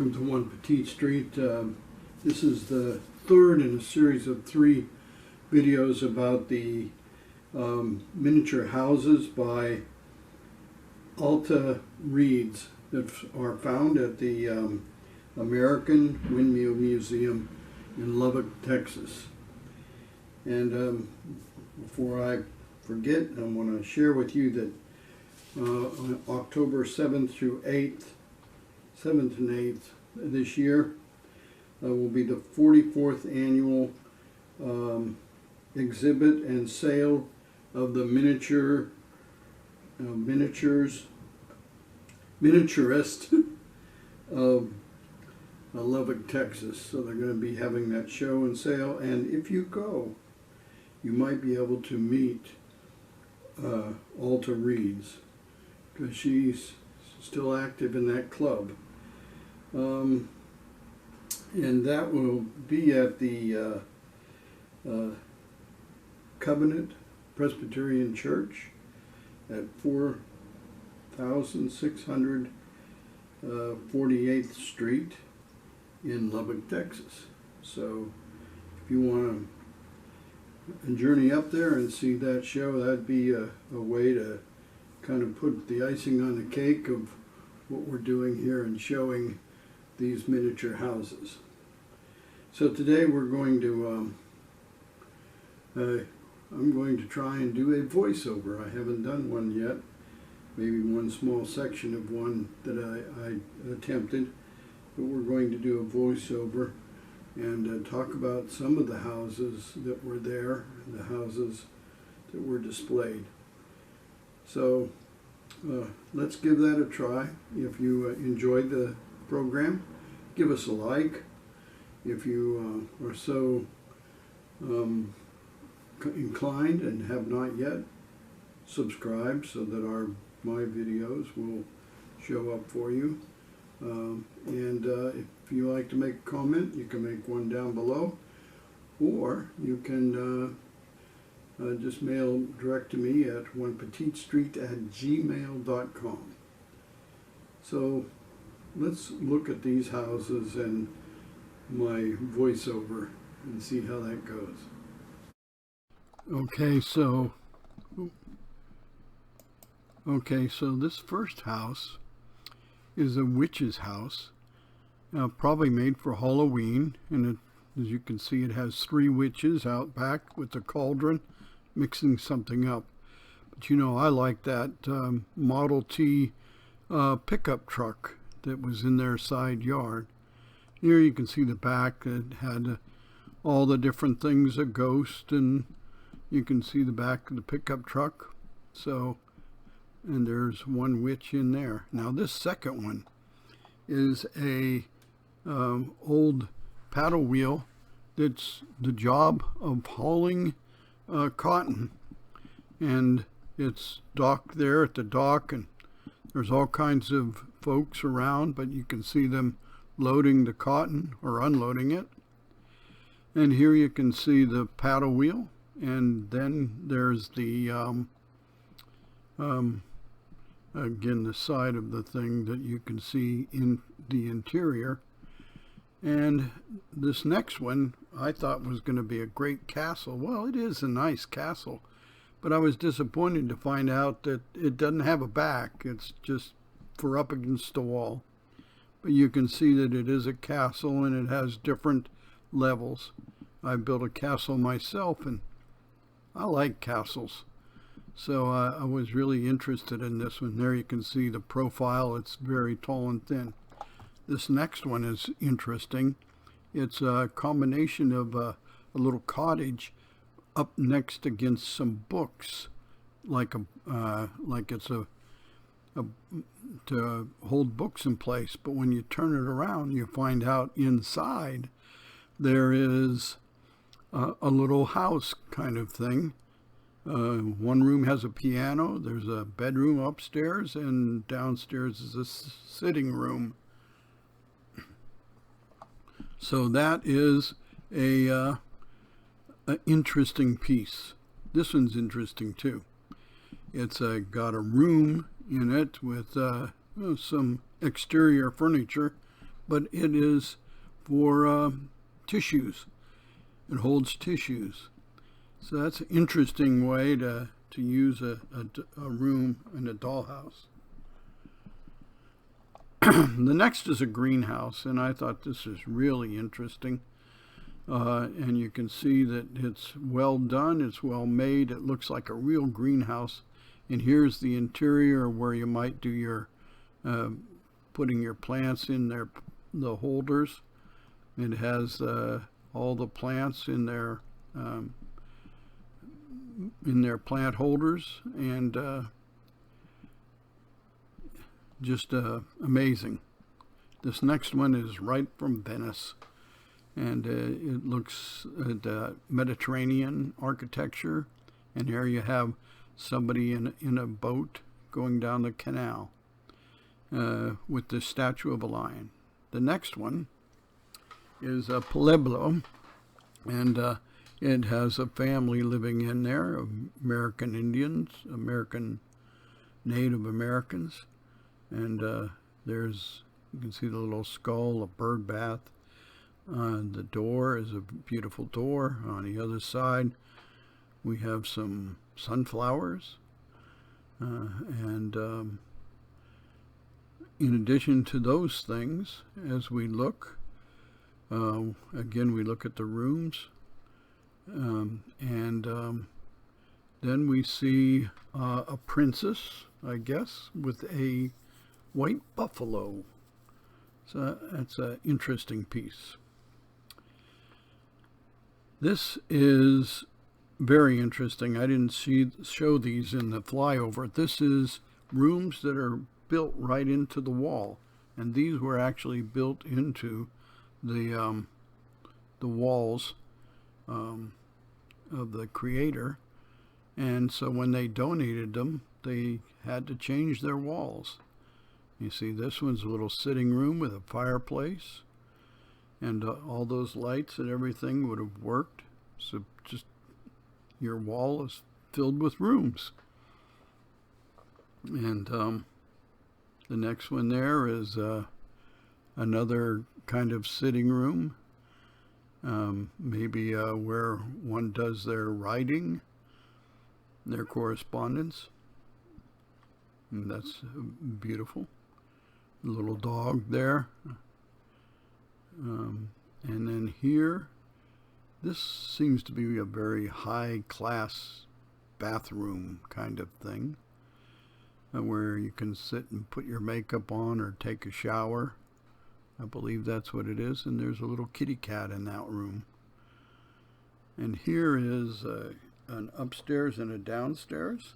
Welcome to One Petite Street. This is the third in a series of 3 videos about the miniature houses by Alta Reeds that are found at the American Windmill Museum in Lubbock, Texas. And before I forget, I want to share with you that on October 7th through 8th, 7th and 8th this year will be the 44th annual exhibit and sale of the Miniaturist of Lubbock, Texas. So they're going to be having that show and sale, and if you go, you might be able to meet Alta Reeds, because she's still active in that club. And that will be at the Covenant Presbyterian Church at 4648th Street in Lubbock, Texas. So if you want to journey up there and see that show, that'd be a way to kind of put the icing on the cake of what we're doing here and showing these miniature houses. So today we're going to I'm going to try and do a voiceover. I haven't done one yet, maybe one small section of one that I attempted, but we're going to do a voiceover and talk about some of the houses that were there, the houses that were displayed. So let's give that a try. If you enjoyed the program, give us a like. If you are so inclined and have not yet, subscribe so that my videos will show up for you. And if you like to make a comment, you can make one down below, or you can just mail direct to me at onepetitestreet@gmail.com. So let's look at these houses and my voiceover and see how that goes. Okay, so this first house is a witch's house, probably made for Halloween, and as you can see, it has 3 witches out back with the cauldron mixing something up. But you know, I like that Model T pickup truck that was in their side yard. Here you can see the back. It had all the different things, a ghost, and you can see the back of the pickup truck. So, and there's one witch in there. Now this second one is a old paddle wheel that's the job of hauling cotton, and it's docked there at the dock, and there's all kinds of folks around, but you can see them loading the cotton or unloading it. And here you can see the paddle wheel, and then there's the again, the side of the thing that you can see in the interior. And this next one I thought was going to be a great castle. Well, it is a nice castle, but I was disappointed to find out that it doesn't have a back. It's just for up against the wall. But you can see that it is a castle, and it has different levels. I built a castle myself, and I like castles. So I was really interested in this one. There you can see the profile. It's very tall and thin. This next one is interesting. It's a combination of a little cottage up next against some books, like it's to hold books in place. But when you turn it around, you find out inside there is a little house kind of thing. One room has a piano, there's a bedroom upstairs, and downstairs is a sitting room. So that is an interesting piece. This one's interesting too. It's got a room in it with some exterior furniture, but it is for tissues. It holds tissues. So that's an interesting way to use a room in a dollhouse. The next is a greenhouse, and I thought this is really interesting. And you can see that it's well done, it's well made, it looks like a real greenhouse. And here's the interior where you might do your putting your plants in the holders. It has all the plants in their plant holders, and just amazing. This next one is right from Venice, and it looks at Mediterranean architecture, and here you have somebody in a boat going down the canal with the statue of a lion. The next one is a Pueblo, and it has a family living in there, American Indians, American Native Americans, and there's, you can see the little skull, a bird bath. The door is a beautiful door. On the other side, we have some sunflowers, and in addition to those things, as we look, again, we look at the rooms, and then we see a princess, I guess, with a white buffalo. So that's an interesting piece. This is very interesting. I didn't show these in the flyover. This is rooms that are built right into the wall, and these were actually built into the walls of the creator, and so when they donated them, they had to change their walls. You see, this one's a little sitting room with a fireplace, and all those lights and everything would have worked. So just your wall is filled with rooms. And the next one there is another kind of sitting room, maybe where one does their writing, their correspondence. And that's beautiful. A little dog there. And then here, this seems to be a very high class bathroom kind of thing, where you can sit and put your makeup on or take a shower. I believe that's what it is. And there's a little kitty cat in that room. And here is an upstairs and a downstairs.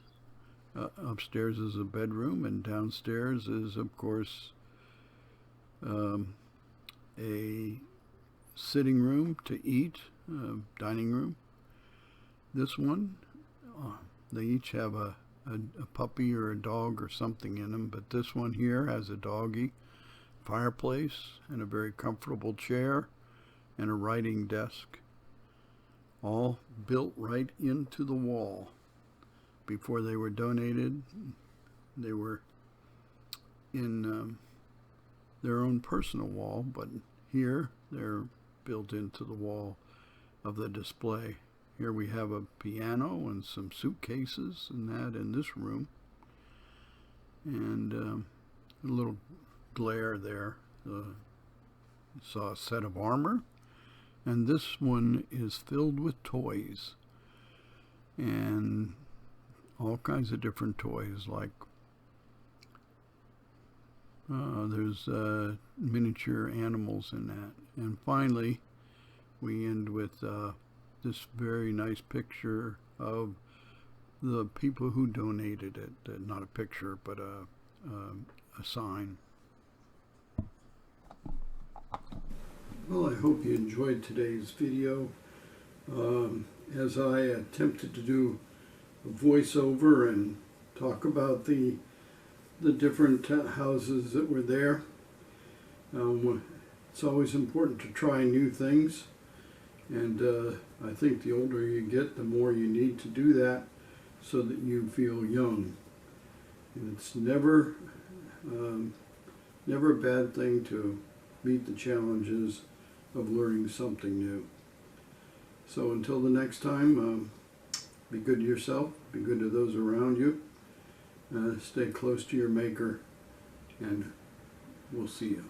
Upstairs is a bedroom, and downstairs is, of course, a sitting room to eat, dining room. This one, they each have a puppy or a dog or something in them, but this one here has a doggy, fireplace, and a very comfortable chair, and a writing desk, all built right into the wall. Before they were donated, they were in their own personal wall, but here they're built into the wall of the display. Here we have a piano and some suitcases and that in this room, and a little glare there. Saw a set of armor, and this one is filled with toys, and all kinds of different toys, like there's miniature animals in that. And finally, we end with this very nice picture of the people who donated it. Not a picture, but a sign. Well, I hope you enjoyed today's video. As I attempted to do a voiceover and talk about the different houses that were there. It's always important to try new things, and I think the older you get, the more you need to do that so that you feel young. And it's never a bad thing to meet the challenges of learning something new. So until the next time, be good to yourself, be good to those around you, stay close to your Maker, and we'll see you.